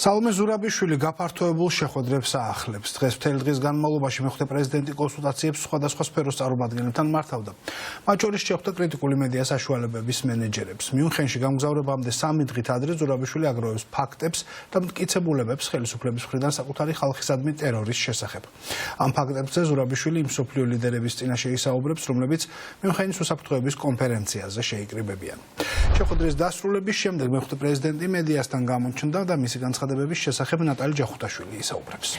სალომე ზურაბიშვილი გაფართოებულ შეხვედრებს აახლებს. დღეს მთელი დღის განმავლობაში მეხუთე პრეზიდენტი კონსულტაციებს სხვადასხვა სფეროს წარმომადგენლებთან მართავდა. მათ შორის შეხვდა კრიტიკული მედია საშუალებების მენეჯერებს. მიუნხენში გამგზავრებამდე 3 დღით ადრე ზურაბიშვილი აგროვებს ფაქტებს და მტკიცებულებებს ხელისუფლების მხრიდან საკუთარი ხალხისადმი ტერორის შესახებ. ამ ფაქტებზე ზურაბიშვილი იმ მსოფლიო ლიდერების წინაშე ისაუბრებს, რომლებიც მიუნხენის უსაფრთხოების კონფერენციაზე შეიკრიბებიან. შეხვედრის დასრულების შემდეგ მეხუთე პრეზიდენტი მედიასთან გამოჩნდა და მისი განცხადებების შესახებ ნატალი ჯახუთაშვილი ისაუბრებს.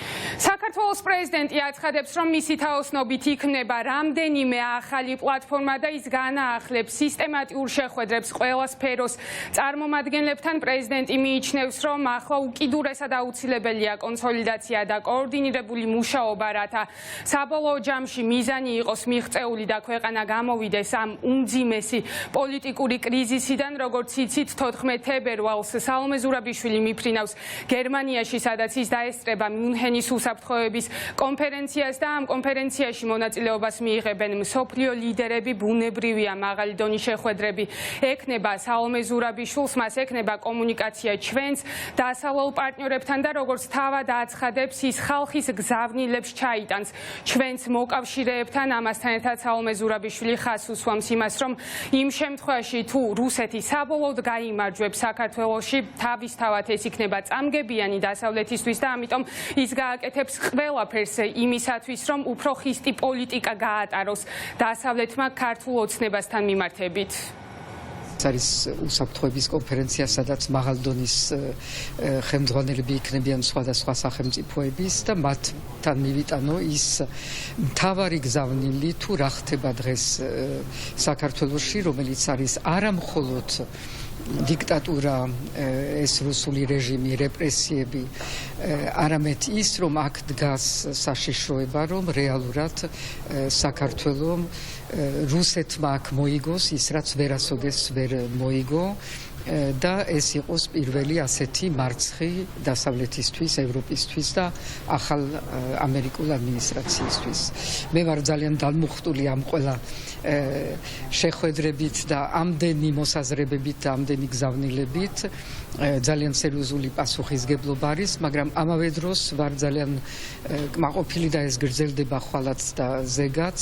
საქართველოს პრეზიდენტი აცხადებს, რომ მისი თაოსნობით იქნება რამდენიმე ახალი პლატფორმა და ის განაახლებს სისტემატიურ შეხვედრებს ყველა სფეროს წარმომადგენლებთან. პრეზიდენტი მიიჩნევს, რომ ახლა უკიდურესად აუცილებელია კონსოლიდაცია და კოორდინირებული მუშაობა, რათა საბოლოო ჯამში მიზანი იყოს მიღწეული და ქვეყანა გამოვიდეს ამ უმძიმესი პოლიტიკური კრიზისიდან. როგორც იცით, 14 თებერვალს სალომე ზურაბიშვილი მიფრინავს გერმანიაში, სადაც ის დაესწრება მიუნხენის უსაფრთხოების კონფერენციას და ამ კონფერენციაში მონაწილეობას მიიღებენ მსოფლიო ლიდერები. ბუნებრივია მაღალი დონის შეხვედრები ექნება სალომე ზურაბიშვილს, მას ექნება კომუნიკაცია ჩვენს დასავლელ პარტნიორებთან და როგორც თავად აცხადებს, ის ხალხის გზავნილებს ჩაიტანს ჩვენს მოკავშირეებთან. ამასთან ერთად სალომე ზურაბიშვილი ხაზს უსვამს იმას, რომ იმ შემთხვევაში თუ რუსეთი საბოლოოდ გაიმარჯვებს საქართველოში, თავისთავად ეს იქნება წამგებიანი დასავლეთისთვის და ამიტომ ის გააკეთებს ყველაფერს იმისათვის, რომ უფრო ხისტი პოლიტიკა გაატაროს დასავლეთმა ქართულ ოცნებასთან მიმართებით. არის უსაფრთხოების კონფერენცია, სადაც მაღალ დონის ხელმძღვანელები იქნებიან სხვადასხვა სახელმწიფოების და მათთან მივიტანო ის მთავარი გზავნილი თუ რა ხდება დღეს საქართველოში, რომელიც არის არა მხოლოდ დიქტატურა, ეს რუსული რეჟიმი, რეპრესიები, არამედ ის, რომ აქ დგას საშიშროება, რომ რეალურად საქართველოს რუსეთმა აქ მოიგოს ის, რაც ვერასოდეს ვერ მოიგო და ეს იყოს პირველი ასეთი მარცხი დასავლეთისთვის, ევროპისთვის და ახალ ამერიკულ ადმინისტრაციისთვის. მე ვარ ძალიან დამუხტული ამ ყველა შეხვედრებით და ამდენი მოსაზრებებით და ამდენი გზავნილებით. ძალიან სერიოზული პასუხისგებლობა არის, მაგრამ ამავე დროს ვარ ძალიან კმაყოფილი და ეს გრძელდება ხვალაც და ზეგაც,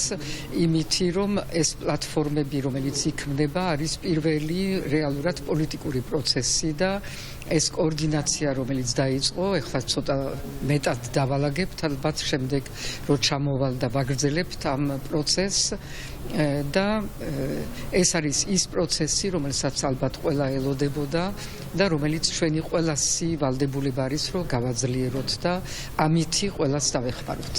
იმითი რომ ეს პლატფორმები, რომელიც იქმნება, არის პირველი რეალურად პოლიტიკური პროცესი და ეს კოორდინაცია, რომელიც დაიწყო, ეხლა ცოტა მეტად დავალაგებთ, ალბათ შემდეგ რო ჩამოვალ და ვაგრძელებთ ამ პროცესს და ეს არის ის პროცესი, რომელსაც ალბათ ყველა ელოდებოდა და რომელიც ჩვენი ყველასი ვალდებულება არის, რომ გავაძლიეროთ და ამითი ყველას დავეხმაროთ.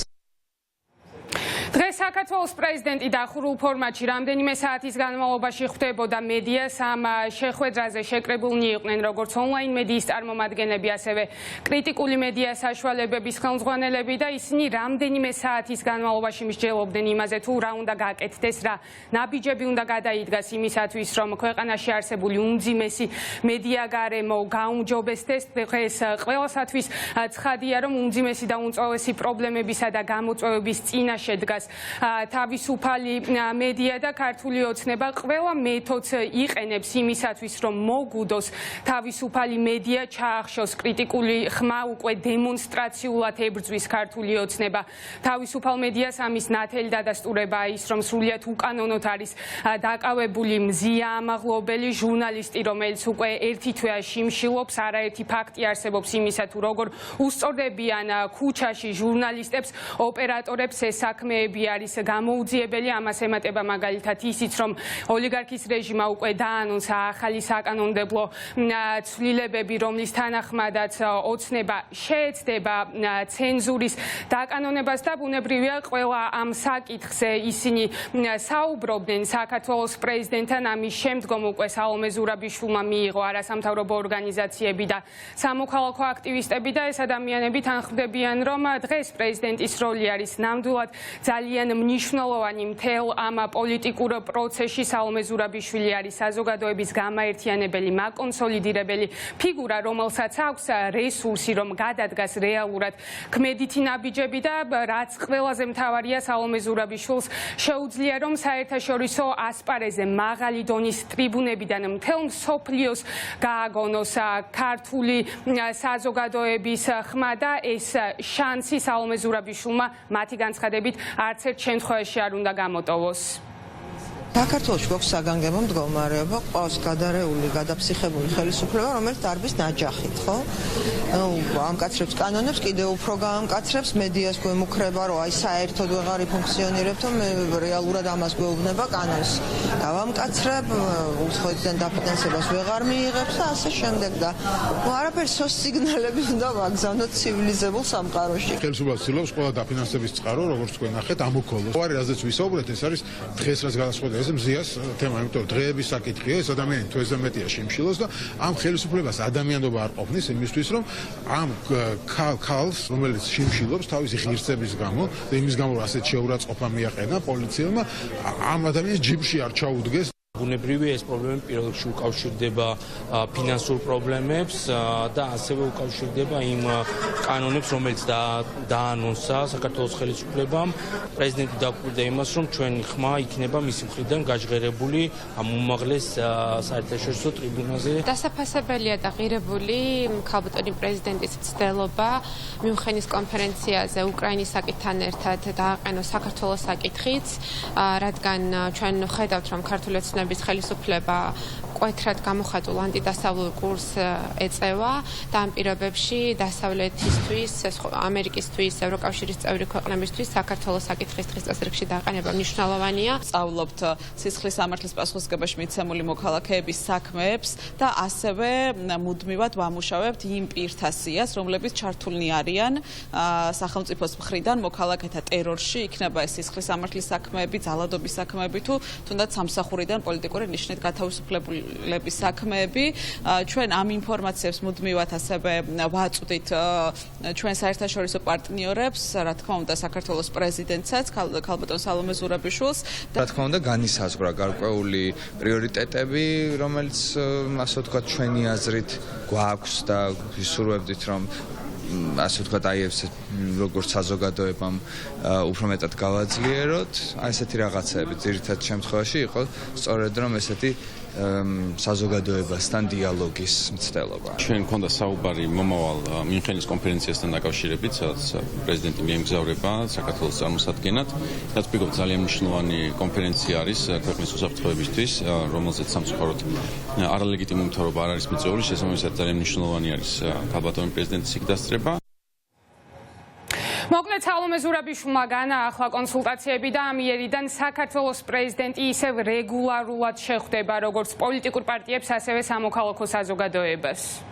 დღეს საქართველოს პრეზიდენტი დახურულ ფორმატში რამდენიმე საათის განმავლობაში ხვდებოდა მედიას. ამ შეხვედრაზე შეკრებულნი იყვნენ როგორც ონლაინ მედიის წარმომადგენლები, ასევე კრიტიკული მედია საშუალებების ხელმძღვანელები და ისინი რამდენიმე საათის განმავლობაში მსჯელობდნენ იმაზე, თუ რა უნდა გაკეთდეს, რა ნაბიჯები უნდა გადაიდგას იმისათვის, რომ ქვეყანაში არსებული უმძიმესი მედია გარემო გაუმჯობესდეს. დღეს ყველასათვის ცხადია, რომ უმძიმესი და უმწვავესი პრობლემებისა და გამოწვევების წინაშე დგას თავისუფალი მედია და ქართული ოცნება ყველა მეთოდს იყენებს იმისათვის, რომ მოგუდოს თავისუფალი მედია, ჩაახშოს კრიტიკული ხმა, უკვე დემონსტრაციულად ებრძვის ქართული ოცნება თავისუფალ მედიას. ამის ნათელი დადასტურება ის, რომ სრულიად უკანონოდ არის დაკავებული მზია ამაღლობელი ჟურნალისტი, რომელიც უკვე ერთი თვეა შიმშილობს. არაერთი ფაქტი არსებობს იმისა, თუ როგორ უსწორდებიან ქუჩაში ჟურნალისტებს, ოპერატორებს. ეს საქმეები არის გამოუძიებელი. ამას ემატება მაგალითად ისიც, რომ ოლიგარქის რეჟიმმა უკვე დაანონსა ახალი საკანონმდებლო ცვლილებები, რომლის თანახმადაც ოცნება შეეცდება ცენზურის დაკანონებას და ბუნებრივია ყველა ამ საკითხზე ისინი საუბრობდნენ საქართველოს პრეზიდენტთან. ამის შემდგომ უკვე სალომე ზურაბიშვილმა მიიღო არასამთავრობო ორგანიზაციები და სამოქალაქო აქტივისტები და ეს ადამიანები თანხმდებიან, რომ დღეს პრეზიდენტის როლი არის ნამდვილად ძალიან მნიშვნელოვანი მთელ ამ პოლიტიკურ პროცესში სალომე ზურაბიშვილი არის საზოგადოების გამაერთიანებელი, მაკონსოლიდირებელი ფიგურა, რომელსაც აქვს რესურსი, რომ გადადგას რეალურად ქმედითი ნაბიჯები და რაც ყველაზე მთავარია, სალომე ზურაბიშვილს შეუძლია, რომ საერთაშორისო ასპარეზზე მაღალი დონის ტრიბუნებიდან მთელ მსოფლიოს გააგონოს ქართული საზოგადოების ხმა და ეს შანსი სალომე ზურაბიშვილმა მათი განცხადებით არც ერთ შემთხვევაში არ უნდა გამოტოვოს. საქართველოში გვაქვს საგანგებო მდგომარეობა, ყავს გადარეული, გადაფსიხებული ხელისუფლება, რომელიც დარბის ნაჯახით, ხო? ამკაცრებს კანონებს, კიდევ უფრო გაამკაცრებს, მედიას გვემუქრება, რომ აი საერთოდ ვეღარ იფუნქციონირებთ, რეალურად ამას გვეუბნება კანონს. გავამკაცრებ, უცხოეთიდან დაფინანსებას ვეღარ მიიღებს და ასე შემდეგ და არაფერი სიგნალები უნდა ვაგზავნოთ ცივილიზებულ სამყაროში. ხელისუფლება ცდილობს ყველა დაფინანსების წყარო, როგორც თქვენ ნახეთ, ამოქოლოს. ორი რაზეც ვისაუბრეთ, ეს არის დღეს რაც გადასხდება მზიას თემა, იმიტომ რომ დღეების საკითხია, ეს ადამიანი თვეზე მეტია შიმშილოს და ამ ხელისუფლებას ადამიანობა არ ყოფნის იმისთვის, რომ ამ ქალს, რომელიც შიმშილობს თავისი ღირსების გამო და იმის გამო, რომ ასეთ შეურაცხყოფა მიაყენა პოლიციელმა, ამ ადამიანს ჯიბში არ ჩაუდგეს. ბუნებრივია ეს პრობლემები პირველ რიგში უკავშირდება ფინანსურ პრობლემებს და ასევე უკავშირდება იმ კანონებს, რომელიც დაანონსა საქართველოს ხელისუფლებამ. პრეზიდენტი დაუკვირდა იმას, რომ ჩვენი ხმა იქნება მისი მხრიდან გაჟღერებული ამ უმაღლეს საერთაშორისო ტრიბუნაზე. დასაფასებელია და ღირებული ქალბატონი პრეზიდენტის მცდელობა მიუნხენის კონფერენციაზე უკრაინის საკითხთან ერთად დააყენოს საქართველოს საკითხიც, რადგან ჩვენ ხედავთ, რომ ქართული ოცნების ხელისუფლება კვეთრად გამოხატულ ანტიდასავლურ კურსს ეწევა და ამ პირობებში დასავლეთისთვის, ამერიკისთვის, ევროკავშირის წევრი ქვეყნებისთვის საქართველოს საკითხის დღის წესრიგში დაყენება მნიშვნელოვანია. სწავლობთ სისხლის სამართლის პასუხისმგებაში მიცემული მოქალაქეების საქმეებს და ასევე მუდმივად ვამუშავებთ იმ პირთა სიას, რომლებიც ჩართულნი არიან სახელმწიფოს მხრიდან მოქალაქეთა ტერორში, იქნება ეს სისხლის სამართლის საქმეები, ძალადობის საქმეები თუ თუნდაც სამსახურიდან პოლიტიკური ნიშნით გათავისუფლებული საქმეები. ჩვენ ამ ინფორმაციებს მუდმივად ასევე ვაწვდით ჩვენ საერთაშორისო პარტნიორებს, რა თქმა უნდა საქართველოს პრეზიდენტსაც, ქალბატონ სალომე ზურაბიშვილს. რა თქმა უნდა განისაზღვრა გარკვეული პრიორიტეტები, რომელიც ასე ვთქვათ ჩვენი აზრით გვაქვს და ვისურვებდით, რომ ასე ვთქვათ აი ეს როგორც საზოგადოებამ უფრო მეტად გავაძლიეროთ, აი ესეთი რაღაცები ძირითად შემთხვევაში იყო სწორედ რომ ესეთი საზოგადოებასთან დიალოგის მცდელობა. ჩვენ გქონდა საუბარი მომავალ მიუნხენის კონფერენციასთან დაკავშირებით, სადაც პრეზიდენტი მიემგზავრება საქართველოს წარმოსადგენად. რაც ვფიქრობ ძალიან მნიშვნელოვანი კონფერენცია არის ქვეყნის უსაფრთხოებისთვის, რომელზეც სამწუხაროდ არალეგიტიმური მთავრობა არ არის მიწვეული, შესაბამისად ძალიან მნიშვნელოვანი არის ქალბატონი პრეზიდენტის იქ დასწრება. მოკლედ სალომე ზურაბიშვილმა განაახლა კონსულტაციები და ამ იერიდან საქართველოს პრეზიდენტი ისევ რეგულარულად შეხვდება როგორც პოლიტიკურ პარტიებს, ასევე სამოქალაქო საზოგადოებას.